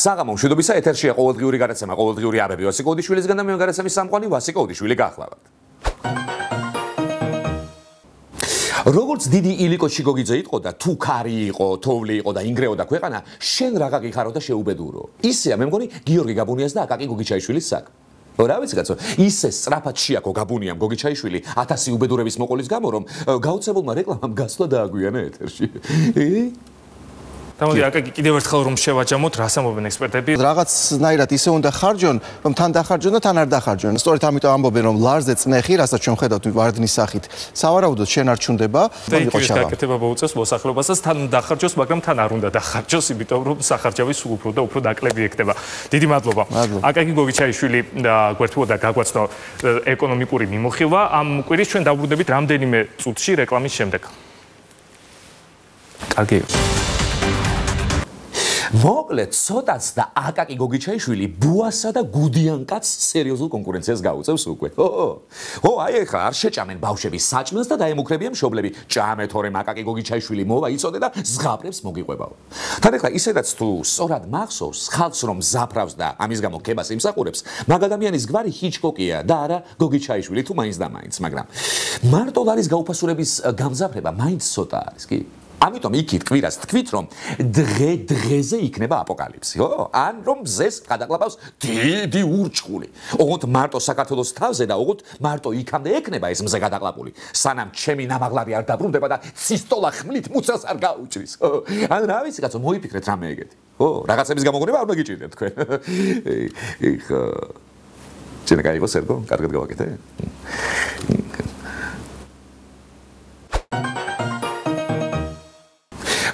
საღამო მშვიდობისა ეთერშია ყოველდღიური გადაცემა ყოველდღიური აბები ვასიკო ოდიშვილისგან და მე გადაცემის სამყარო ვასიკო ოდიშვილი გახლავთ. როგორც დიდი ილიკო ჩიგოგიძე იყო და თუ ქარი იყო, თოვლი იყო და ინგრეოდა ქვეყანა, შენ რაღა გიხარო და შეუბედურო. ისეა მე მგონი გიორგი გაბუნიას და აკაკი გოგიჩაიშვილის საქმე. რა ვიცი კაცო, ისე სწრაფად შეაქო გაბუნიამ გოგიჩაიშვილი 1000 უბედურების მოყოლის გამო რომ გაუცებულმა რეკლამამ გასვლა დააგვიანა ეთერში. Тамоდი აკაკი კიდევ ერთხელ რომ შევაჯამოთ, რას ამბობენ ექსპერტები? რაღაცნაირად ისე უნდა ხარჯონ, რომ თან დახარჯონ და თან არ დახარჯონ. სწორედ ამიტომ ამბობენ რომ ლარზე წნეხი, რასაც ჩვენ ხედავთ ვარდნის სახით, სავარაუდოდ შენ არ ჩუნდება, იყო შავა. გაკეთება მოუწევს მოსახლეობასაც თან დახარჯოს, მაგრამ თან არ უნდა დახარჯოს, იმიტომ რომ სახარჯავი სულ უფრო და უფრო დაკლები ექნება. დიდი მადლობა. აკაკი გოგიჩაიშვილი გვერდთუა და გაგვაცნო ეკონომიკური მიმოხილვა. ამ კვირის ჩვენ დავბრუნდებით რამდენიმე წუთში რეკლამის შემდეგ. კარგი. მოკლედ, ცოტაც და აკაკი გოგიჩაიშვილი ბუასა და გუდიან კაცს სერიოზულ კონკურენციას გაუწევს უკვე. ო, აი ეხლა არ შეჭამენ ბავშვები საჭმელს და დაემუქრებიან მშობლები. ჭამე თორემ აკაკი გოგიჩაიშვილი მოვა იცოდე და ზღაპრებს მოგიყვებაო. თან ეხლა ისედაც თუ სწორად მახსოვს, ხალხს რომ ზაფრავს და ამის გამო ქებას იმსახურებს, მაგ ადამიანის გვარი ჰიჩკოკია და არა გოგიჩაიშვილი თუ მაინც და მაინც, მაგრამ მარტო ლარის გაუფასურების გამზაფრება მაინც ცოტა არის, კი? ამიტომ იქით კვირას თქვით რომ დღეზე იქნება აპოკალიფსი, ხო? ან რომ მზეს გადაკლაპავს დიდი ურჩხული. ოღონდ მარტო საქართველოს თავზე და ოღონდ მარტო იქამდე ექნება ეს მზე გადაკლაპული. სანამ ჩემი ნამაღლარი არ დაბრუნდება და ცისტოლა ხმლით მუცელს არ გაუჭრის. ან რა ვიცი კაცო, მოიფიქრეთ რამე ეგეთი. ხო, რაღაცების გამოგონება არ მოგიჭირდეთ თქვენ. ხო. შენ გაიგო სერგო, კარგად გავაკეთე?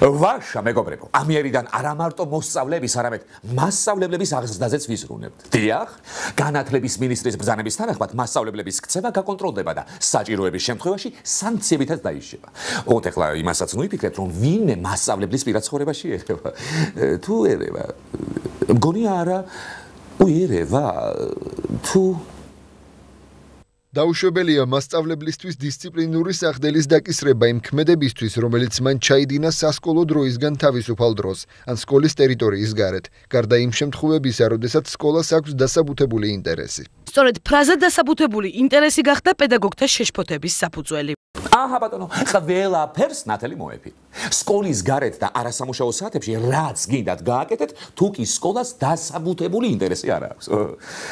ვაშა მეგობრებო, ამიერიდან არა მარტო მოსწავლების, არამედ მასწავლებლების აღზრდაზეც ვიზრუნებთ. დიახ, განათლების მინისტრის ბრძანების თანახმად მასწავლებლების ქცევა გაკონტროლდება და საჭიროების შემთხვევაში სანქციებითაც დაიშება. ოღონდ ეხლა იმასაც ნუიფიქრეთ, რომ ვინმე მასწავლებლის პირად ცხოვრებაში ერევა. თუ ერევა, მგონია არა, ერევა, თუ დაუშვებელია მასწავლებლისთვის დისციპლინური სახდელის დაკისრება იმ ქმედებისთვის, რომელიც მან ჩაიდინა სასკოლო დროისგან თავისუფალ დროს, ან სკოლის ტერიტორიის გარეთ, გარდა იმ შემთხვევებისა, როდესაც სკოლას აქვს დასაბუთებული ინტერესი. სწორედ ფრაზა დასაბუთებული ინტერესი გახდა პედაგოგთა შეშფოთების საფუძველი. აჰა ბატონო, ყველაფერს ნათელი მოეფი. სკოლის გარეთ და არასამუშაო საათებში რაც გინდათ გააკეთეთ, თუ კი სკოლას დასაბუთებული ინტერესი არ აქვს.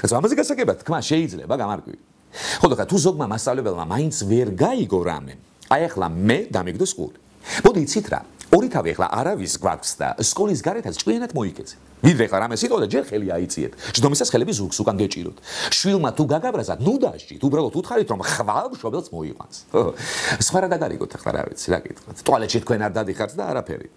ამაზე გასაგებად თქმა შეიძლება გამარკვი. ხოლო თუ ზოგმა მასწავლებელმა მაინც ვერ გაიგო რამე, აი ახლა მე დამიგდო სკოლი. მოდი იცით რა, ორი თავი ახლა არავის გვაქვს და სკოლის გარეთაც ჭკვიანად მოიქეცე. ვიდრე ხარ რამე სიტყვა და ჯერ ხელი აიწიეთ. ჯდომისას ხელები ზურგს უკან გეჭიროთ. შვილმა თუ გაგაბრაზად, ნუ დასჭით, უბრალოდ უთხარით რომ ხვალ მშობელს მოიყვანს. სხვა რა დაგარიგოთ ახლა რა ვიცი, რა გითხრათ. ტუალეტში თქვენ არ დადიხართ და არაფერი.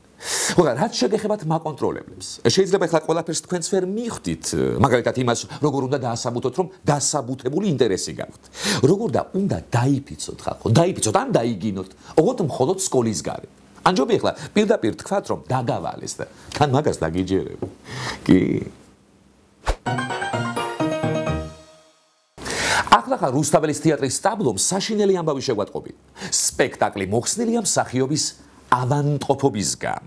ხოლო რაც შეგეხებათ მაკონტროლებლებს. შეიძლება ახლა ყველაფერს თქვენც ვერ მიხვდით, მაგალითად იმას, როგორ უნდა დაასაბუთოთ, რომ დასაბუთებული ინტერესი გაქვთ. როგორ და უნდა დაიფიცოთ ხალხო, დაიფიცოთ ან დაიგინოთ, ოღონდ მხოლოდ სკოლის გარეთ. ანჯობი ახლა პირდაპირ თქვათ, რომ დაგავალეს და თან მაგას დაგიჯერებ. კი. ახლა რუსთაველის თეატრის სტაბლომ საშინელი ამბავი შეგვატყობი. სპექტაკლი მოხსნილია მსახიობის ავანტყოფობისგან.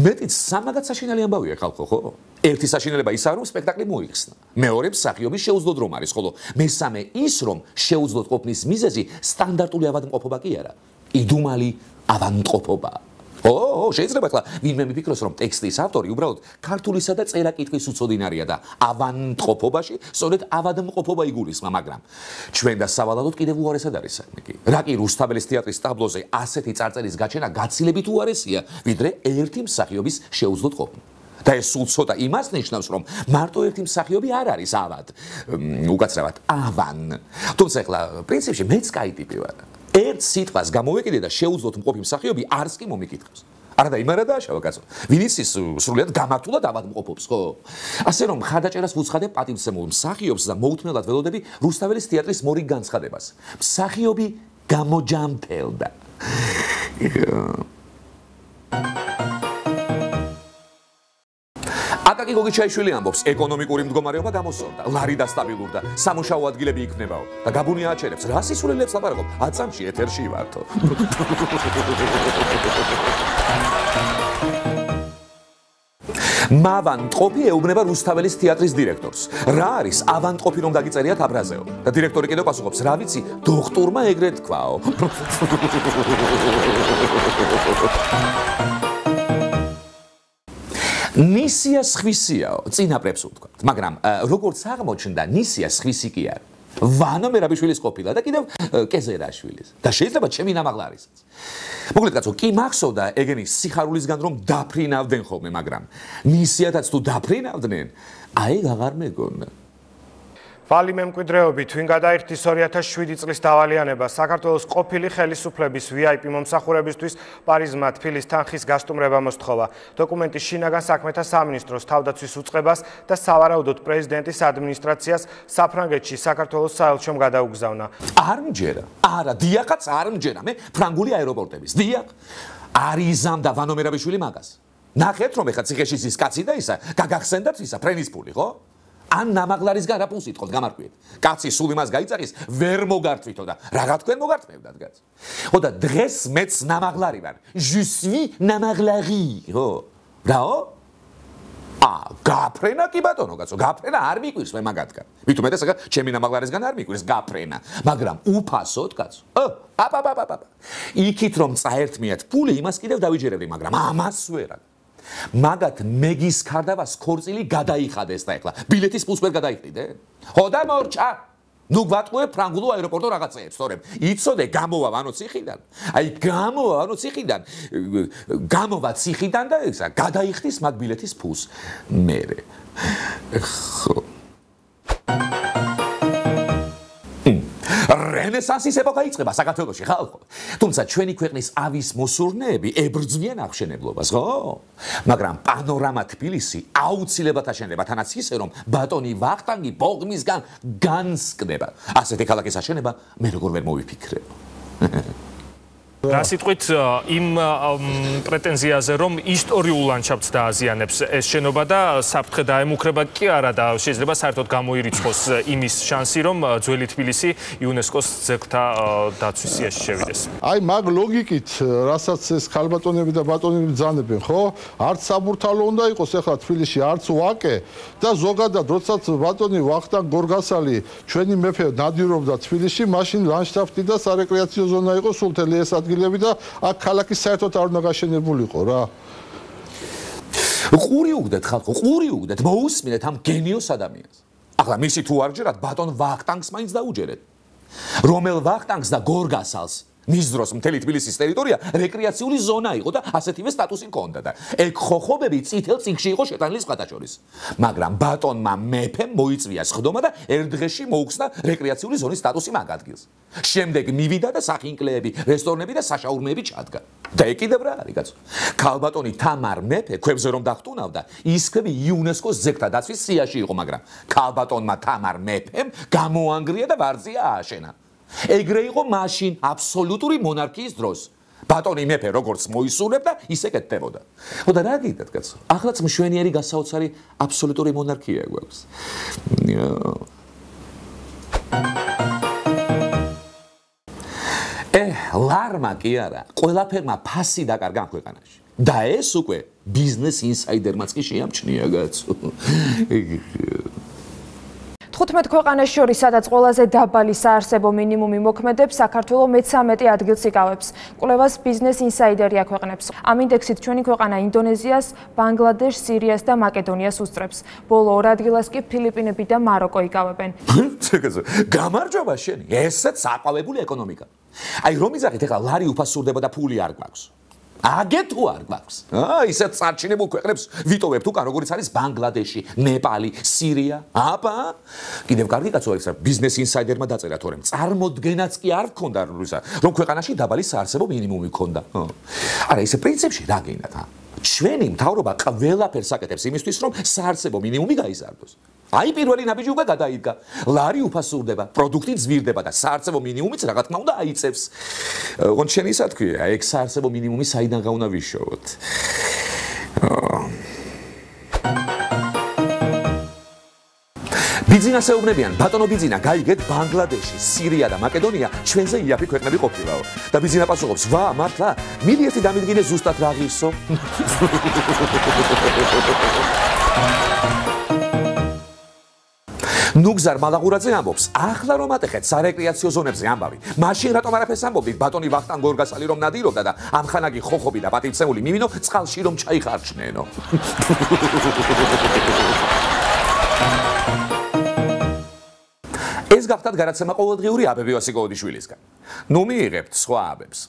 მეტიც სამაგად საშინელი ამბავია ხალხო, ხო? ერთი საშინელება ისაა, რომ სპექტაკლი მოიხსნა. მეორე მსახიობის შეუძლოდ რომ არის, ხოლო მესამე ის, რომ შეუძლოდ ყოფნის მიზეზი სტანდარტული ავადმყოფობა კი არა, იდუმალი ავანტყოფობა. შეიძლება ახლა ვინმე მიფიქროს, რომ ტექსტის ავტორი უბრალოდ ქართულისა და წერა-კითხვის უცოდინარია და ავანტყოფობაში სწორედ ავადმყოფობა იგულისხმა, მაგრამ ჩვენ და სავალალოდ კიდევ უარესად არის საქმე კი. რა კი რუსთაველის თეატრის ტაბლოზე ასეთი წარწერის გაჩენა გაცილებით უარესია, ვიდრე ერთი მსახიობის შეუძლოდ ყოფნა. და ეს სულ ცოტა იმას ნიშნავს, რომ მარტო ერთი მსახიობი არ არის ავად, უკაცრავად ავან. თუმცა ახლა პრინციპში მეც კაი ტიპი ვარ. ერთ სიტყვას გამოვეკიდე და შეუძლოდ მყოფი მსახიობი არც კი მომიკითხავს. არა და იმ არა დააშავა კაცო. ვინც ის სრულიად გამართულად ავადმყოფობს, ხო? ასე რომ ხარდაჭერას ვუცხადე პატივცემულ მსახიობს და მოუთმენლად ველოდები რუსთაველის თეატრის მორიგ განცხადებას. მსახიობი გამოჯამთელდა. აკაკი გოგიჩაიშვილი ამბობს, ეკონომიკური მდგომარეობა გამოსწორდა, ლარი დასტაბილურდა, სამუშაო ადგილები იქნებაო და გაბუნია აჩერებს, რა სისულელებს ლაპარაკობ? აწამში ეთერში ვართო. მავანტყოფი ეუბნება რუსთაველის თეატრის დირექტორს. რა არის ავანტყოფი რომ დაგიწერიათ აბრაზეო? და დირექტორი კიდევ პასუხობს, რა ვიცი, დოქტორმა ეგრეთ თქვაო. ნისია სხვისიაო, წინაპრებს ვთქვათ, მაგრამ როგორც აღმოჩნდა, ნისია სხვისი კი არა. ვანო მერაბიშვილის ყოფილა და კიდევ კეზერაშვილის. და შეიძლება ჩემი ნამაღლა არისაც. მოკლედ კაცო, კი მახსოვდა ეგენის სიხარულისგან რომ დაფრინავდნენ ხოლმე, მაგრამ ნისიათაც თუ დაფრინავდნენ, აი აღარ მეგონა. ვალი მემკვიდრეობით ვინ გადაიხდის 2007 წლის დავალიანება საქართველოს ყოფილი ხელისუფლების VIP მომსახურებისთვის პარიზმა თბილის თანხის გასტუმრება მოსთხოვა. დოკუმენტი შინაგან საქმეთა სამინისტროს თავდაცვის უწყებას და სავარაუდოდ პრეზიდენტის ადმინისტრაციას საფრანგეთში საქართველოს საელჩომ გადაუგზავნა. არ მჯერა. არა, დიახაც არ მჯერა. მე ფრანგული აეროპორტების. დიახ. არიზამდა ვანო მერაბიშვილი მაგას. ნახეთ რომ ეხა ციხეში ის კაცი და ისა გაგახსენდათ ისა ფრენის პული, ხო? ან ნამაღლარისგან რა პულს იტყოთ, გამარკვიეთ. კაცი სულ იმას გაიწახის, ვერ მოგართვითო და რაღა თქვენ მოგართმევდათ, კაც. ხო და დღეს მეც ნამაღლარი ვარ. Je suis ნამაღლარი, ხო? რაო? გაფრენა კი ბატონო, კაცო, გაფრენა არ მიკვირს მე მაგათგან. მით უმეტეს ახლა ჩემი ნამაღლარისგან არ მიკვირს გაფრენა, მაგრამ უფასოდ, კაცო. იქით რომ წაერთმიათ პული, იმას კიდევ დავიჯერებდი, მაგრამ ამას ვერა. მაგათ მეგის ქარდავას ქორწილი გადაიხადეს და ეხლა ბილეთის პულს ვერ გადაიხდიდე? ხო და მორჩა. ნუ გვატყუე ფრანგულო აეროპორტო რაღაცეებს, თორემ იცოდე გამოვა ვანო ციხიდან. აი გამოვა ვანო ციხიდან, გამოვა ციხიდან და ისა გადაიხდის მაგ ბილეთის პულს. მერე. ხო. რენესანსის ეპოქა იწყება საქართველოში, ხალხო. თუმცა ჩვენი ქვეყნის ავის მოსურნეები ებრძვიან აღშენებლობას, ხო? მაგრამ პანორამა თბილისი აუცილებლად აშენდება, თანაც ისე რომ ბატონი ვახტანგი ბოღმისგან განსკდება. ასეთი ქალაქის აშენება მე როგორ ვერ მოვიფიქრებ. რა სიტყვით იმ პრეტენზიაზე რომ ისტორიულ ლანდშაფტს დააზიანებს ეს შენობა და საფრთხე დაემუქრება კი არა და შეიძლება საერთოდ გამოირიცხოს იმის შანსი რომ ძველი თბილისი იუნესკოს ძეგლთა დაცვის სიაში შევიდეს. აი მაგ ლოგიკით რასაც ეს ქალბატონები და ბატონები ბრძანებენ, ხო? არც საბურთალო უნდა იყოს ახლა თბილისში, არც ვაკე და ზოგადად როდესაც ბატონი ვახტანგ გორგასალი ჩვენი მეფე ნადირობდა თბილისში, მაშინ ლანდშაფტი და სარეკრეაციო ზონა იყო სულ მთელი ეს და აქ ქალაქი საერთოდ არ უნდა გაშენებულიყო რა. ყური უგდეთ ხალხო, ყური უგდეთ, მოусმინეთ ამ გენიოს ადამიანს. ახლა მისი თუ არ ჯერათ, ბატონ ვახტანგს მაინც დაუჯერეთ. რომელ ვახტანგს და გორგასალს მის დროს მთელი თბილისის ტერიტორია რეკრეაციული ზონა იყო და ასეთივე სტატუსი ჰქონდა და ეგ ხოხობები წითელ წიგნში იყო შეტანილი სხვათა შორის. მაგრამ ბატონმა მეფემ მოიწვია სხდომა და ერთ დღეში მოუხსნა რეკრეაციული ზონის სტატუსი მაგ ადგილს. შემდეგ მივიდა და სახინკლეები, რესტორნები და საშაურმეები ჩადგა. და ეგ კიდევ რა არის, კაცო? ქალბატონი თამარ მეფე ქვებზე რომ დახტუნავდა, ის ქვები იუნესკოს ძეგლთა დაცვის სიაში იყო, მაგრამ ქალბატონმა თამარ მეფემ გამოანგრია და ვარძია ააშენა. ეგრე იყო მაშინ აბსოლუტური მონარქიის დროს. ბატონი მეფე როგორც მოისურვებდა, ისე კეთდებოდა. ხო და რა გითხრათ, კაცო? ახლაც მშვენიერი გასაოცარი აბსოლუტური მონარქია გვაქვს. ლარმა კი არა, ყველაფერმა ფასი დაკარგა ქვეყანაში. და ეს უკვე ბიზნეს ინსაიდერმაც კი შეამჩნია, კაცო. 15 ქვეყანას შორის, სადაც ყველაზე დაბალი საარსებო მინიმუმი მოქმედებს, საქართველო მე-13 ადგილს იკავებს. კვლევას ბიზნეს ინსაიდერი აქვეყნებს. ამ ინდექსით ჩვენი ქვეყანა ინდონეზიას, ბანგლადეშს, სირიას და მაკედონიას უსწრებს. ბოლო 2 ადგილას კი ფილიპინები და მაროკო იკავებენ. გამარჯობა შენი, ესეც საყვავებული ეკონომიკა. აი რომ იზახით ეხლა ლარი უფასურდება და ფული არ გვაქვს. აგე თუ არ გვაქვს. ისეთ წარჩინებულ ქვეყნებს ვიტოვებთ უკან, როგორიც არის ბანგლადეში, ნეპალი, სირია. აბა, კიდევ კარგი კაცო არის, ბიზნეს ინსაიდერმა დაწერა, თორემ წარმოდგენაც კი არ გქონდა, რომ ქვეყანაში დაბალი საარსებო მინიმუმი გქონდა. არა, ისე პრინციპში რა გინდათ? ჩვენი მთავრობა ყველაფერს აკეთებს იმისთვის, რომ საარსებო მინიმუმი გაიზარდოს. აი პირველი ნაბიჯი უკვე გადაიდგა. ლარი უფასურდება, პროდუქტი ძვირდება და საარსებო მინიმუმიც რა თქმა უნდა აიწევს. ოღონდ შენ ისა თქვია, ეგ საარსებო მინიმუმი საიდან გაუნა ვიშოვოთ. ბიძინასეუბნებიან, ბატონო ბიძინა, გაიგეთ ბანგლადეში, სირია და მაკედონია ჩვენზე იაფი ქვეყნები ყოფილაო. და ბიძინა პასუხობს, ვა, მართლა? მიდი ერთი დამიდგინე ზუსტად რა ღირსო? ნუგზარ მალაღურაძე ამბობს, ახლა რომ ატეხეთ სარეკრეაციო ზონებზე ამბავი. მაშინ რატომ არაფერს ამბობდით ბატონი ვახტანგ გორგასალი რომ ნადირობდა და ამხანაგი ხოხობი და პატივცემული მიმინო წყალში რომ ჩაიხარჯნენო. ეს გახდათ გადაცემა ყოველდღიური აბები ვასიკოვიჩვილისგან. ნუ მიიღებთ სხვა აბებს.